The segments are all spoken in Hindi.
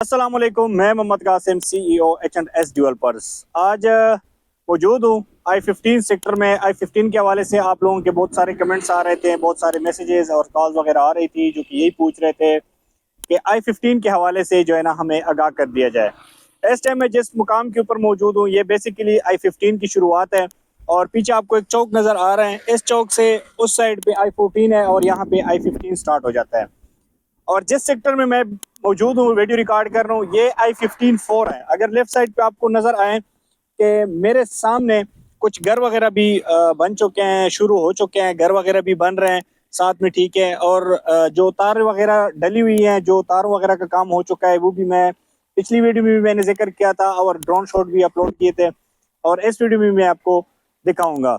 अस्सलाम वालेकुम, मैं Mohammad Qasim, CEO H&S developers. आज मौजूद हूँ I-15 सेक्टर में। I-15 के हवाले से आप लोगों के बहुत सारे कमेंट्स आ रहे थे, बहुत सारे मैसेजेस और कॉल्स वगैरह आ रही थी जो कि यही पूछ रहे थे कि I-15 के हवाले से जो है ना हमें आगाह कर दिया जाए। इस टाइम मैं जिस मुकाम के ऊपर मौजूद हूँ ये बेसिकली I-15 की शुरुआत है और पीछे आपको एक चौक नज़र आ रहा है। इस चौक से उस साइड पे I-14 है और यहाँ पे I-15 स्टार्ट हो जाता है। और जिस सेक्टर में मैं मौजूद हूँ, वीडियो रिकॉर्ड कर रहा हूँ, ये I-15-4 है। अगर लेफ्ट साइड पे आपको नज़र आए कि मेरे सामने कुछ घर वगैरह भी बन चुके हैं, शुरू हो चुके हैं, घर वगैरह भी बन रहे हैं साथ में, ठीक है। और जो तार वगैरह डली हुई हैं, जो तारों वगैरह का काम हो चुका है, वो भी मैं पिछली वीडियो में भी मैंने जिक्र किया था और ड्रोन शॉट भी अपलोड किए थे और इस वीडियो में मैं आपको दिखाऊंगा।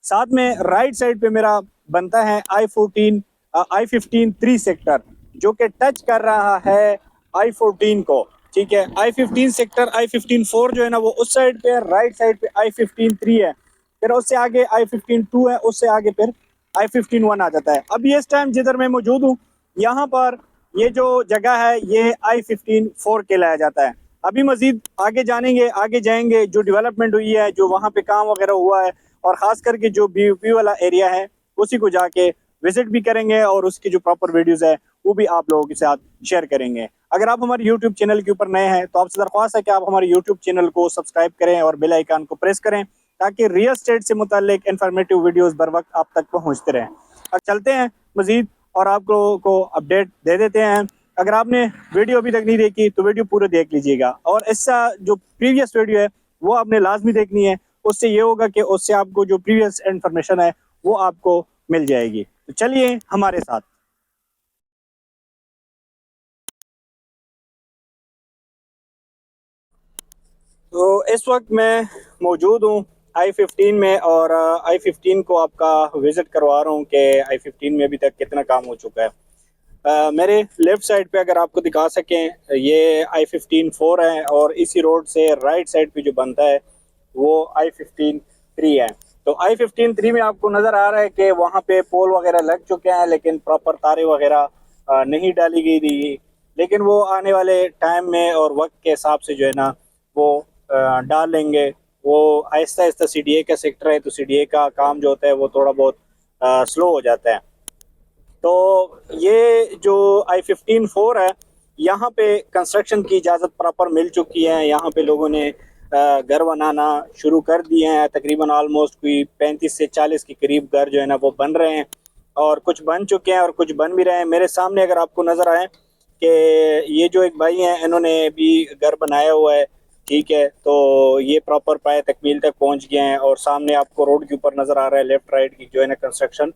साथ में राइट साइड पे मेरा बनता है I-15 3 सेक्टर, जो कि टच कर रहा है I-14 को, ठीक है। I-15 सेक्टर, I-15-4 जो है ना वो उस साइड पे है, राइट साइड पे I-15-3 है, फिर उससे आगे I-15-2 है, उससे आगे फिर I-15-1 आ जाता है। अभी इस टाइम जिधर मैं मौजूद हूँ यहाँ पर ये जो जगह है ये I-15-4 कहलाया जाता है। अभी मजीद आगे जानेंगे, आगे जाएंगे, जो डेवलपमेंट हुई है, जो वहाँ पे काम वगैरह हुआ है और ख़ास करके जो BUP वाला एरिया है उसी को जाके विजिट भी करेंगे और उसकी जो प्रॉपर वीडियोस है वो भी आप लोगों के साथ शेयर करेंगे। अगर आप हमारे यूट्यूब चैनल के ऊपर नए हैं तो आपसे दरख्वास्त है कि आप हमारे यूट्यूब चैनल को सब्सक्राइब करें और बेल आइकन को प्रेस करें ताकि रियल स्टेट से मुताल्लिक इंफॉर्मेटिव वीडियोस बर वक्त आप तक पहुंचते रहें। अब चलते हैं मजीद और आप लोगों को अपडेट दे देते हैं। अगर आपने वीडियो अभी तक नहीं देखी तो वीडियो पूरे देख लीजिएगा और इसका जो प्रीवियस वीडियो है वो आपने लाजमी देखनी है। उससे ये होगा कि उससे आपको जो प्रीवियस इंफॉर्मेशन है वो आपको मिल जाएगी। तो चलिए हमारे साथ। तो इस वक्त मैं मौजूद हूँ I-15 में और I-15 को आपका विजिट करवा रहा हूँ कि I-15 में अभी तक कितना काम हो चुका है। मेरे लेफ्ट साइड पे अगर आपको दिखा सकें ये I-15-4 है और इसी रोड से राइट साइड पे जो बनता है वो I-15-3 है। तो I-15-3 में आपको नज़र आ रहा है कि वहाँ पे पोल वगैरह लग चुके हैं लेकिन प्रॉपर तारे वगैरह नहीं डाली गई थी, लेकिन वो आने वाले टाइम में और वक्त के हिसाब से जो है ना वो डाल लेंगे। वो आहिस्ता आहिस्ता CDA का सेक्टर है तो CDA का काम जो होता है वो थोड़ा बहुत स्लो हो जाता है। तो ये जो I-15-4 है यहाँ पे कंस्ट्रक्शन की इजाज़त प्रॉपर मिल चुकी है। यहाँ पे लोगों ने घर बनाना शुरू कर दिए हैं। तकरीबन ऑलमोस्ट कोई 35 से 40 के करीब घर जो है ना वो बन रहे हैं और कुछ बन चुके हैं और कुछ बन भी रहे हैं। मेरे सामने अगर आपको नज़र आए कि ये जो एक भाई हैं इन्होंने भी घर बनाया हुआ है, ठीक है। तो ये प्रॉपर पाए तकमील तक पहुंच गए हैं और सामने आपको रोड के ऊपर नज़र आ रहा है लेफ्ट राइट की जो है ना कंस्ट्रक्शन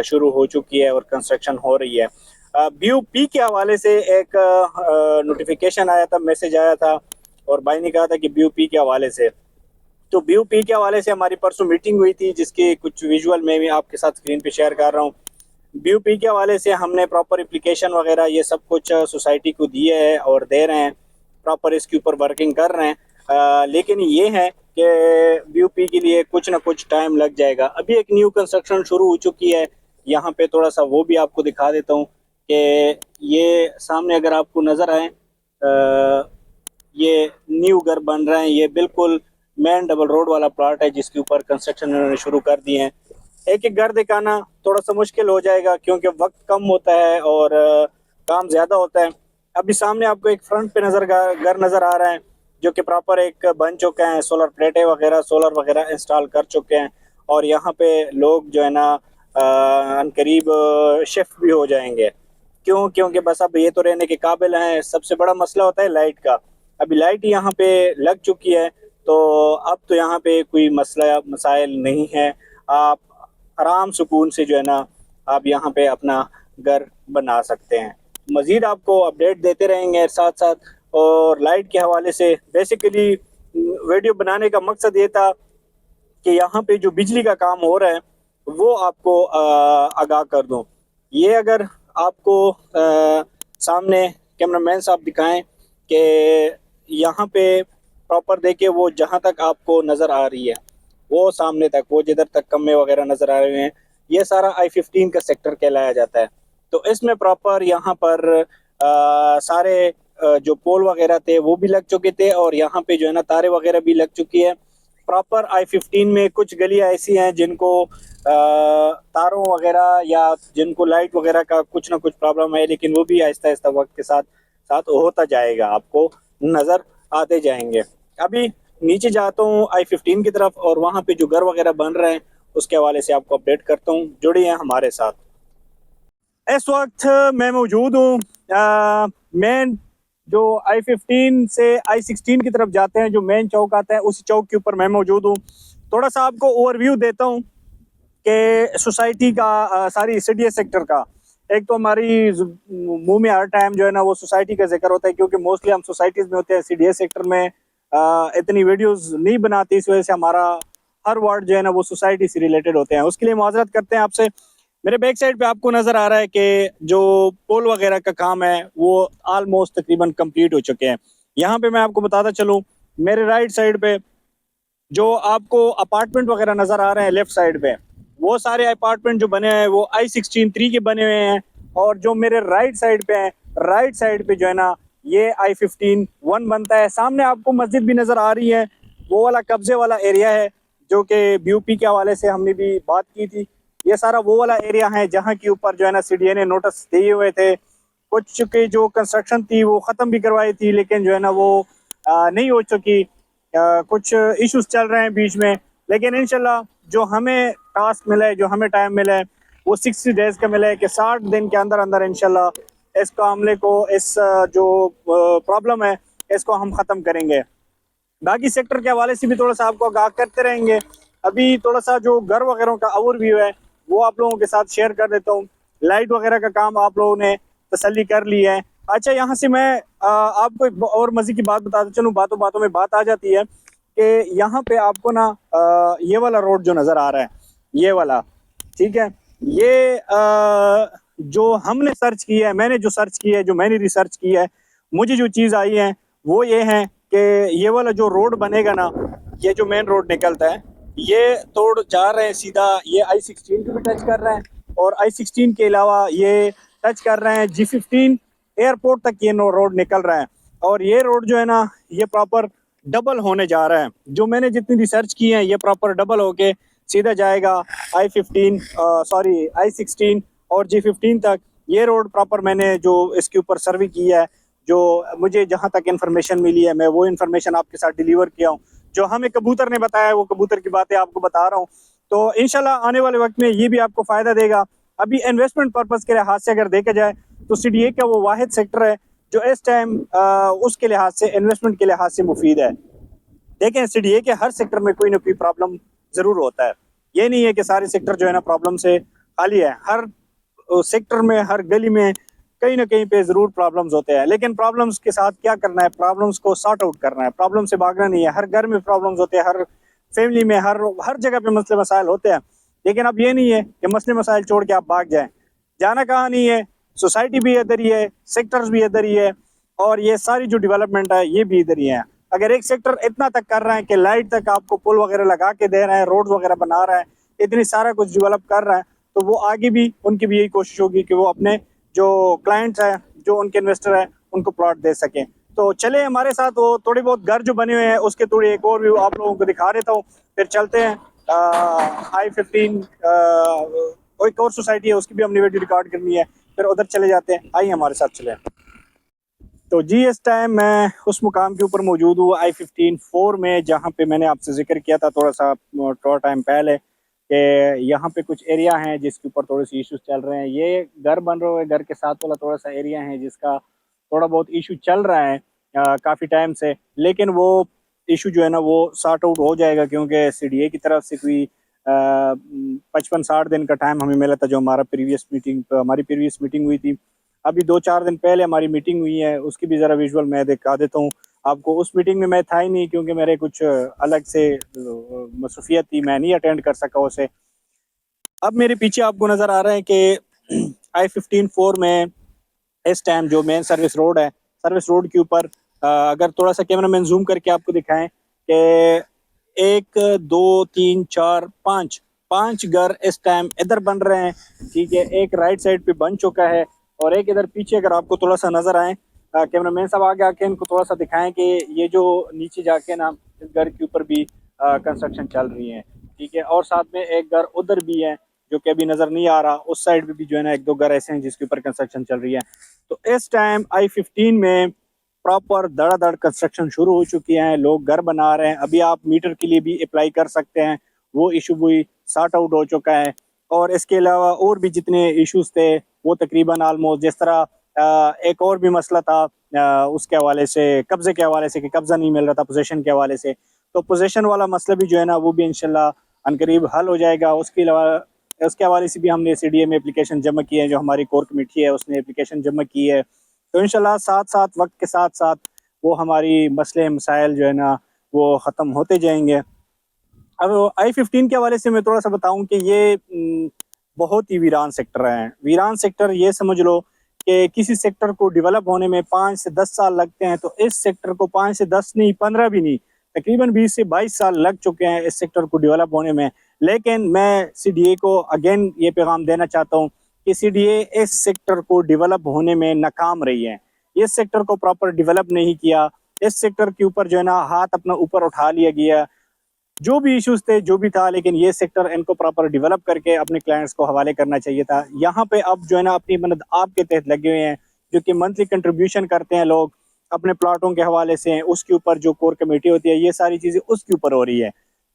शुरू हो चुकी है और कंस्ट्रक्शन हो रही है। BUP के हवाले से एक नोटिफिकेशन आया था, मैसेज आया था और भाई ने कहा था कि BUP के हवाले से, तो BUP के हवाले से हमारी परसों मीटिंग हुई थी जिसकी कुछ विजुअल मैं भी आपके साथ स्क्रीन पे शेयर कर रहा हूँ। BUP के हवाले से हमने प्रॉपर एप्लीकेशन वगैरह ये सब कुछ सोसाइटी को दिए है और दे रहे हैं, प्रॉपर इसके ऊपर वर्किंग कर रहे हैं। लेकिन ये है कि BUP के लिए कुछ ना कुछ टाइम लग जाएगा। अभी एक न्यू कंस्ट्रक्शन शुरू हो चुकी है यहाँ पे, थोड़ा सा वो भी आपको दिखा देता हूँ कि ये सामने अगर आपको नज़र आए ये न्यू घर बन रहे हैं। ये बिल्कुल मेन डबल रोड वाला प्लॉट है जिसके ऊपर कंस्ट्रक्शन उन्होंने शुरू कर दिए हैं। एक एक घर दिखाना थोड़ा सा मुश्किल हो जाएगा क्योंकि वक्त कम होता है और काम ज़्यादा होता है। अभी सामने आपको एक फ्रंट पे घर नज़र आ रहा है जो कि प्रॉपर एक बन चुका है, सोलर प्लेटें वगैरह सोलर वगैरह इंस्टॉल कर चुके हैं और यहाँ पे लोग जो है ना अनकरीब शिफ्ट भी हो जाएंगे। क्यों? क्योंकि बस अब ये तो रहने के काबिल हैं। सबसे बड़ा मसला होता है लाइट का। अभी लाइट यहाँ पे लग चुकी है तो अब तो यहाँ पे कोई मसला मसाइल नहीं है। आप आराम सुकून से जो है ना आप यहाँ पे अपना घर बना सकते हैं। मज़ीद आपको अपडेट देते रहेंगे साथ साथ। और लाइट के हवाले से बेसिकली वीडियो बनाने का मकसद ये था कि यहाँ पे जो बिजली का काम हो रहा है वो आपको आगाह कर दूँ। ये अगर आपको सामने कैमरामैन साहब दिखाएं कि यहाँ पे प्रॉपर देखे वो जहाँ तक आपको नज़र आ रही है वो सामने तक, वो जिधर तक कम्मे वगैरह नज़र आ रहे हैं, ये सारा I-15 का सेक्टर कहलाया जाता है। तो इसमें प्रॉपर यहाँ पर सारे जो पोल वगैरह थे वो भी लग चुके थे, और यहाँ पे जो है ना तारे वगैरह भी लग चुकी है। प्रॉपर I-15 में कुछ गलियां ऐसी हैं जिनको तारों वगैरह या जिनको लाइट वगैरह का कुछ ना कुछ प्रॉब्लम है, लेकिन वो भी आहिस्ता आहिस्ता वक्त के साथ साथ होता जाएगा, आपको नजर आते जाएंगे। अभी नीचे जाता हूँ I-15 की तरफ, और वहाँ पे जो घर वगैरह बन रहे हैं उसके हवाले से आपको अपडेट करता हूँ। जुड़िए हमारे साथ। इस वक्त मैं मौजूद हूँ मेन जो I-15 से I-16 की तरफ जाते हैं, जो मेन चौक आता है उसी चौक के ऊपर मैं मौजूद हूँ। थोड़ा सा आपको ओवरव्यू देता हूँ कि सोसाइटी का, सारी CDA सेक्टर का। एक तो हमारी मुंह में हर टाइम जो है ना वो सोसाइटी का जिक्र होता है, क्योंकि मोस्टली हम सोसाइटीज़ में होते हैं। CDA सेक्टर में इतनी वीडियोस नहीं बनाती, इस वजह से हमारा हर वर्ड जो है ना वो सोसाइटी से रिलेटेड होते हैं। उसके लिए माजरत करते हैं आपसे। मेरे बैक साइड पे आपको नज़र आ रहा है कि जो पोल वगैरह का काम है वो ऑलमोस्ट तकरीबन कंप्लीट हो चुके हैं। यहाँ पे मैं आपको बताता चलूँ, मेरे राइट साइड पे जो आपको अपार्टमेंट वगैरह नज़र आ रहे हैं लेफ्ट साइड पे, वो सारे अपार्टमेंट जो बने हैं वो I-16 3 के बने हुए हैं। और जो मेरे राइट साइड पे हैं, राइट साइड पे जो है ना ये I-15 1 बनता है। सामने आपको मस्जिद भी नज़र आ रही है, वो वाला कब्जे वाला एरिया है जो कि BOP के हवाले से हमने भी बात की थी। ये सारा वो वाला एरिया है जहाँ के ऊपर जो है ना CDA ने नोटिस दिए हुए थे। कुछ की जो कंस्ट्रक्शन थी वो ख़त्म भी करवाई थी, लेकिन जो है ना वो नहीं हो चुकी। कुछ इश्यूज चल रहे हैं बीच में, लेकिन इंशाल्लाह जो हमें टास्क मिला है, जो हमें टाइम मिला है, वो 60 डेज का मिला है कि 60 दिन के अंदर अंदर इंशाल्लाह इस मामले को, इस जो प्रॉब्लम है इसको हम ख़त्म करेंगे। बाकी सेक्टर के हवाले से भी थोड़ा सा आपको आगाह करते रहेंगे। अभी थोड़ा सा जो घर वगैरह का ओवरव्यू है वो आप लोगों के साथ शेयर कर देता हूँ। लाइट वगैरह का काम आप लोगों ने तसल्ली कर ली है। अच्छा, यहाँ से मैं आपको एक और मज़े की बात बताता चलूँ। बातों बातों में बात आ जाती है कि यहाँ पे आपको ना ये वाला रोड जो नज़र आ रहा है, ये वाला, ठीक है, ये जो हमने सर्च किया है, मैंने जो सर्च किया है, जो मैंने रिसर्च की है, मुझे जो चीज़ आई है वो ये है कि ये वाला जो रोड बनेगा ना, ये जो मेन रोड निकलता है, ये तोड़ जा रहे हैं सीधा, ये I-16 को भी टच कर रहे हैं, और I-16 के अलावा ये टच कर रहे हैं G-15 एयरपोर्ट तक ये रोड निकल रहा है। और ये रोड जो है ना ये प्रॉपर डबल होने जा रहा है। जो मैंने जितनी रिसर्च की है ये प्रॉपर डबल होके सीधा जाएगा I-16 और G-15 तक। ये रोड प्रॉपर मैंने जो इसके ऊपर सर्वे की है, जो मुझे जहाँ तक इन्फॉर्मेशन मिली है, मैं वो इन्फॉर्मेशन आपके साथ डिलीवर किया हूँ। जो हमें कबूतर ने बताया वो कबूतर की बातें आपको बता रहा हूँ। तो इंशाल्लाह आने वाले वक्त में ये भी आपको फ़ायदा देगा। अभी इन्वेस्टमेंट पर्पज़ के लिहाज से अगर देखा जाए तो CDA का वो वाहिद सेक्टर है जो इस टाइम उसके लिहाज से, इन्वेस्टमेंट के लिहाज से मुफीद है। देखें, CDA के हर सेक्टर में कोई ना कोई प्रॉब्लम ज़रूर होता है। ये नहीं है कि सारे सेक्टर जो है ना प्रॉब्लम से खाली है। हर सेक्टर में, हर गली में कहीं ना कहीं पे ज़रूर प्रॉब्लम्स होते हैं, लेकिन प्रॉब्लम्स के साथ क्या करना है, प्रॉब्लम्स को सॉर्ट आउट करना है। प्रॉब्लम से भागना नहीं है। हर घर में प्रॉब्लम्स होते हैं, हर फैमिली में, हर जगह पे मसले मसाइल होते हैं, लेकिन अब ये नहीं है कि मसले मसाइल छोड़ के आप भाग जाएं। जाना कहाँ नहीं है, सोसाइटी भी इधर ही है, सेक्टर्स भी इधर ही है, और ये सारी जो डेवलपमेंट है ये भी इधर ही है। अगर एक सेक्टर इतना तक कर रहा है कि लाइट तक आपको पुल वगैरह लगा के दे रहा है, रोड वगैरह बना रहा है, इतनी सारा कुछ डेवलप कर रहा है, तो वो आगे भी उनकी भी यही कोशिश होगी कि वो अपने जो क्लाइंट्स हैं, जो उनके इन्वेस्टर हैं, उनको प्लॉट दे सकें। तो चले हमारे साथ, वो थोड़ी बहुत घर जो बने हुए हैं उसके थोड़ी एक और व्यू आप लोगों को दिखा देता हूँ, फिर चलते हैं। I-15 एक और सोसाइटी है, उसकी भी हमने वीडियो रिकॉर्ड करनी है, फिर उधर चले जाते हैं। आइए हमारे साथ चले। तो जी, इस टाइम मैं उस मुकाम के ऊपर मौजूद हूँ I-15 4 में, जहाँ पे मैंने आपसे जिक्र किया था थोड़ा टाइम पहले कि यहाँ पे कुछ एरिया हैं जिसके ऊपर थोड़े से इश्यूज चल रहे हैं। ये घर बन रहे हुए घर के साथ वाला थोड़ा सा एरिया है जिसका थोड़ा बहुत इशू चल रहा है काफ़ी टाइम से, लेकिन वो इशू जो है ना वो सॉर्ट आउट हो जाएगा, क्योंकि CDA की तरफ से कोई 55-60 दिन का टाइम हमें मिला था, जो हमारी प्रीवियस मीटिंग हुई थी। अभी 2-4 दिन पहले हमारी मीटिंग हुई है, उसकी भी ज़रा विजुअल मैं दिखा देता हूँ आपको। उस मीटिंग में मैं था ही नहीं, क्योंकि मेरे कुछ अलग से मसरूफियत थी, मैं नहीं अटेंड कर सका उसे। अब मेरे पीछे आपको नज़र आ रहा है कि I-15 4 में इस टाइम जो मेन सर्विस रोड है, सर्विस रोड के ऊपर अगर थोड़ा सा कैमरा मैन जूम करके आपको दिखाएं कि 1 2 3 4 5 घर इस टाइम इधर बन रहे हैं, ठीक है। एक राइट साइड पे बन चुका है, और एक इधर पीछे अगर आपको थोड़ा सा नजर आए कैमरामैन साहब आगे आके इनको थोड़ा सा दिखाएं कि ये जो नीचे जाके ना इस घर के ऊपर भी कंस्ट्रक्शन चल रही है, ठीक है। और साथ में एक घर उधर भी है जो कि अभी नज़र नहीं आ रहा, उस साइड पे भी जो है ना एक दो घर ऐसे हैं जिसके ऊपर कंस्ट्रक्शन चल रही है। तो इस टाइम I-15 में प्रॉपर धड़ाधड़ कंस्ट्रक्शन शुरू हो चुकी है, लोग घर बना रहे हैं। अभी आप मीटर के लिए भी अप्लाई कर सकते हैं, वो इशू भी सॉर्ट आउट हो चुका है। और इसके अलावा और भी जितने इश्यूज थे वो तकरीबन आलमोस्ट, जिस तरह एक और भी मसला था उसके हवाले से, कब्जे के हवाले से, कि कब्जा नहीं मिल रहा था पोजीशन के हवाले से, तो पोजीशन वाला मसला भी जो है ना वो भी इंशाल्लाह अनकरीब हल हो जाएगा। उसके अलावा उसके हवाले से भी हमने CDA में एप्लीकेशन जमा की है, जो हमारी कोर कमेटी है उसने एप्लीकेशन जमा की है। तो इंशाल्लाह साथ साथ वक्त के साथ साथ वो हमारी मसले मसाइल जो है ना वो ख़त्म होते जाएंगे। अब I-15 के हवाले से मैं थोड़ा सा बताऊं कि ये बहुत ही वीरान सेक्टर है। वीरान सेक्टर ये समझ लो कि किसी सेक्टर को डेवलप होने में 5 से 10 साल लगते हैं, तो इस सेक्टर को 5 से 10 नहीं, 15 भी नहीं, तकरीबन 20 से 22 साल लग चुके हैं इस सेक्टर को डेवलप होने में। लेकिन मैं CDA को अगेन ये पैगाम देना चाहता हूँ कि CDA इस सेक्टर को डेवलप होने में नाकाम रही है। इस सेक्टर को प्रॉपर डेवलप नहीं किया, इस सेक्टर के ऊपर जो है ना हाथ अपना ऊपर उठा लिया गया, जो भी इश्यूज थे जो भी था, लेकिन ये सेक्टर इनको प्रॉपर डेवलप करके अपने क्लाइंट्स को हवाले करना चाहिए था। यहाँ पे अब जो है ना अपनी मदद आपके तहत लगे हुए हैं, जो कि मंथली कंट्रीब्यूशन करते हैं लोग अपने प्लाटों के हवाले से, उसके ऊपर जो कोर कमेटी होती है ये सारी चीज़ें उसके ऊपर हो रही है।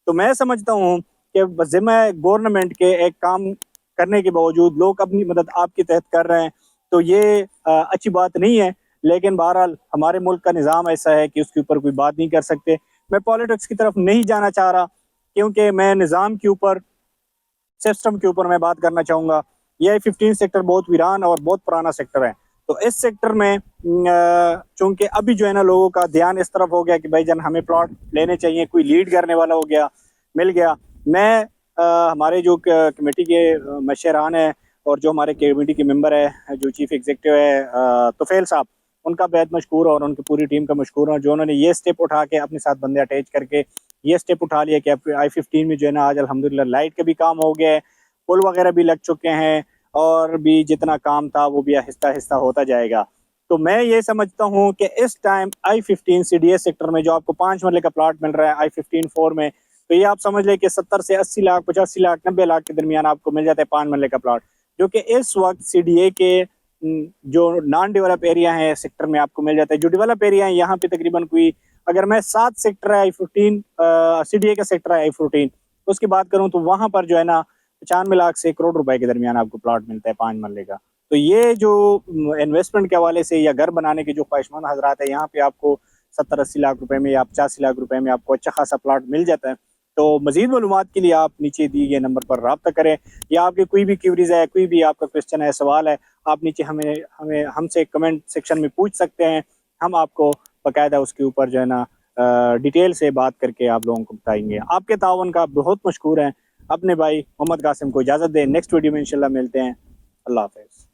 तो मैं समझता हूँ कि ज़िम्मा गवर्नमेंट के एक काम करने के बावजूद लोग अपनी मदद आपके तहत कर रहे हैं, तो ये अच्छी बात नहीं है। लेकिन बहरहाल हमारे मुल्क का निज़ाम ऐसा है कि उसके ऊपर कोई बात नहीं कर सकते। मैं पॉलिटिक्स की तरफ नहीं जाना चाह रहा, क्योंकि मैं निज़ाम के ऊपर, सिस्टम के ऊपर मैं बात करना चाहूँगा। ये I-15 सेक्टर बहुत वीरान और बहुत पुराना सेक्टर है। तो इस सेक्टर में चूँकि अभी जो है ना लोगों का ध्यान इस तरफ हो गया कि भाईजान हमें प्लॉट लेने चाहिए, कोई लीड करने वाला हो गया, मिल गया। मैं हमारे जो कमेटी के मशरान हैं और जो हमारे कमेटी के मेंबर है, जो चीफ एग्जीक्यूटिव है तुफैल साहब, उनका बेहद मशकूर और उनकी पूरी टीम का मशकूर हूँ, जो उन्होंने ये स्टेप उठा के अपने साथ बंदे अटैच करके ये स्टेप उठा लिया कि I-15 में जो है ना आज अल्हम्दुलिल्लाह लाइट का भी काम हो गया है, पुल वगैरह भी लग चुके हैं, और भी जितना काम था वो भी आहिस्ता आहिस्ता होता जाएगा। तो मैं ये समझता हूँ कि इस टाइम I-15 CDA सेक्टर में जो आपको 5 मरले का प्लाट मिल रहा है I-15-4 में, तो ये आप समझ लें कि 70 से 80 लाख, 85 लाख, 90 लाख के दरमियान आपको मिल जाता है 5 मरले का प्लाट, जो कि इस वक्त CDA के जो नॉन डेवलप एरिया है सेक्टर में आपको मिल जाता है। जो डेवलप एरिया है यहाँ पे तकरीबन कोई, अगर मैं 7 सेक्टर है I-15 CDA का सेक्टर है I-14 उसकी बात करूँ, तो वहाँ पर जो है ना 95 लाख से 1 करोड़ रुपए के दरमियान आपको प्लॉट मिलता है 5 मरले का। तो ये जो इन्वेस्टमेंट के हवाले से या घर बनाने के जो ख्वाहिशमंद हजरात है, यहाँ पे आपको 70-80 लाख रुपए में या 85 लाख रुपए में आपको अच्छा खासा प्लॉट मिल जाता है। तो मजीद मालूमात के लिए आप नीचे दिए गए नंबर पर रब्ता करें, या आपकी कोई भी क्वेरीज है, कोई भी आपका क्वेश्चन है, सवाल है, आप नीचे हमें हमें हमसे कमेंट सेक्शन में पूछ सकते हैं। हम आपको बाकायदा उसके ऊपर जो है ना डिटेल से बात करके आप लोगों को बताएंगे। आपके तावन का बहुत मशकूर है। अपने भाई मोहम्मद कासिम को इजाज़त दें, नेक्स्ट वीडियो में इंशाल्लाह मिलते हैं। अल्लाह हाफ़िज़।